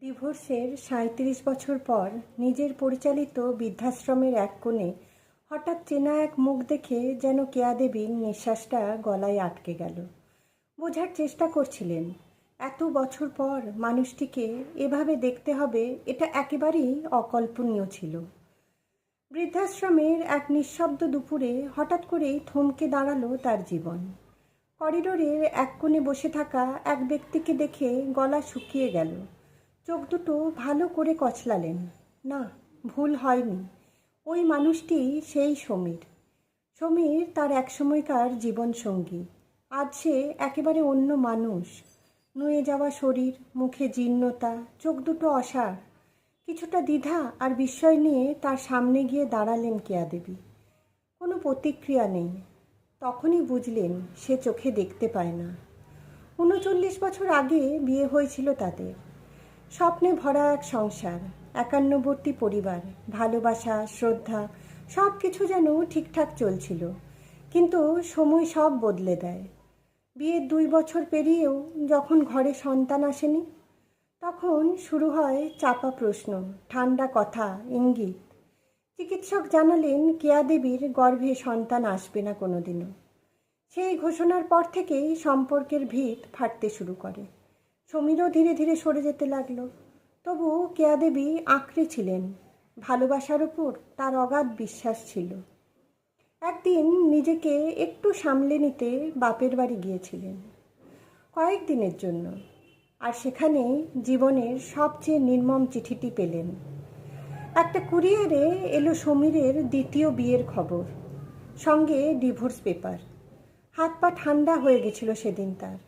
ডিভোর্সের ৩৭ বছর পর নিজের পরিচালিত বৃদ্ধাশ্রমের এক কোণে হঠাৎ চেনা এক মুখ দেখে যেন কেয়া দেবীর নিঃশ্বাসটা গলায় আটকে গেল। বোঝার চেষ্টা করছিলেন, এত বছর পর মানুষটিকে এভাবে দেখতে হবে, এটা একেবারেই অকল্পনীয় ছিল। বৃদ্ধাশ্রমের এক নিঃশব্দ দুপুরে হঠাৎ করেই থমকে দাঁড়ালো তার জীবন। করিডোরের এক কোণে বসে থাকা এক ব্যক্তিকে দেখে গলা শুকিয়ে গেল। চোখ দুটো ভালো করে কচলালেন। না, ভুল হয়নি। ওই মানুষটি সেই সমীর। সমীর তার একসময়কার জীবনসঙ্গী। আজ সে একেবারে অন্য মানুষ। নুয়ে যাওয়া শরীর, মুখে জীর্ণতা, চোখ দুটো অসাড়। কিছুটা দ্বিধা আর বিস্ময় নিয়ে তার সামনে গিয়ে দাঁড়ালেন কেয়া দেবী। কোনো প্রতিক্রিয়া নেই। তখনই বুঝলেন সে চোখে দেখতে পায় না। ৩৯ বছর আগে বিয়ে হয়েছিল তাদের। স্বপ্নে ভরা এক সংসার, একান্নবর্তী পরিবার, ভালোবাসা, শ্রদ্ধা, সব কিছু যেন ঠিকঠাক চলছিল। কিন্তু সময় সব বদলে দেয়। বিয়ের ২ বছর পেরিয়েও যখন ঘরে সন্তান আসেনি, তখন শুরু হয় চাপা প্রশ্ন, ঠান্ডা কথা, ইঙ্গিত। চিকিৎসক জানালেন কেয়া দেবীর গর্ভে সন্তান আসবে না কোনোদিনও। সেই ঘোষণার পর থেকেই সম্পর্কের ভিত ফাটতে শুরু করে। সমীরও ধীরে ধীরে সরে যেতে লাগলো। তবু কেয়া দেবী আঁকড়ে ছিলেন। ভালোবাসার ওপর তার অগাধ বিশ্বাস ছিল। একদিন নিজেকে একটু সামলে নিতে বাপের বাড়ি গিয়েছিলেন কয়েকদিনের জন্য। আর সেখানে জীবনের সবচেয়ে নির্মম চিঠিটি পেলেন। একটা কুরিয়ারে এলো সমীরের দ্বিতীয় বিয়ের খবর, সঙ্গে ডিভোর্স পেপার। হাত পা ঠান্ডা হয়ে গেছিল সেদিন তার।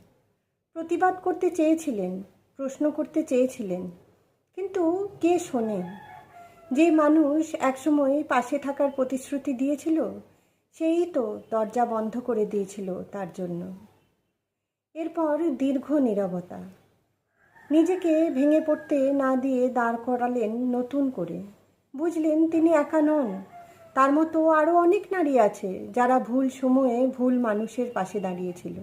প্রতিবাদ করতে চেয়েছিলেন, প্রশ্ন করতে চেয়েছিলেন, কিন্তু কে শোনে? যে মানুষ একসময় পাশে থাকার প্রতিশ্রুতি দিয়েছিল, সেই তো দরজা বন্ধ করে দিয়েছিল তার জন্য। এরপর দীর্ঘ নীরবতা। নিজেকে ভেঙে পড়তে না দিয়ে দাঁড় করালেন নতুন করে। বুঝলেন তিনি একা নন। তার মতো আরও অনেক নারী আছে যারা ভুল সময়ে ভুল মানুষের পাশে দাঁড়িয়েছিল।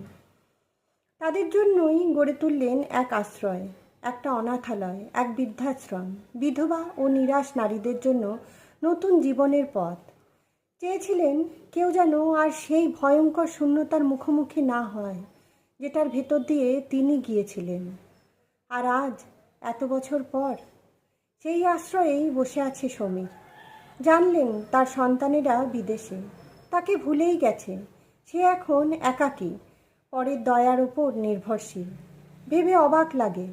তাদের জন্যই গড়ে তুললেন এক আশ্রয়, একটা অনাথালয়, এক বৃদ্ধাশ্রম, বিধবা ও নিরাশ নারীদের জন্য নতুন জীবনের পথ। চেয়েছিলেন কেউ যেন আর সেই ভয়ঙ্কর শূন্যতার মুখোমুখি না হয়, যেটার ভেতর দিয়ে তিনি গিয়েছিলেন। আর আজ, এত বছর পর, সেই আশ্রয়েই বসে আছে সমীর। জানলেন তার সন্তানেরা বিদেশে, তাকে ভুলেই গেছে। সে এখন একাকী, পরের দয়ার ওপর নির্ভরশীল। ভেবে অবাক লাগে,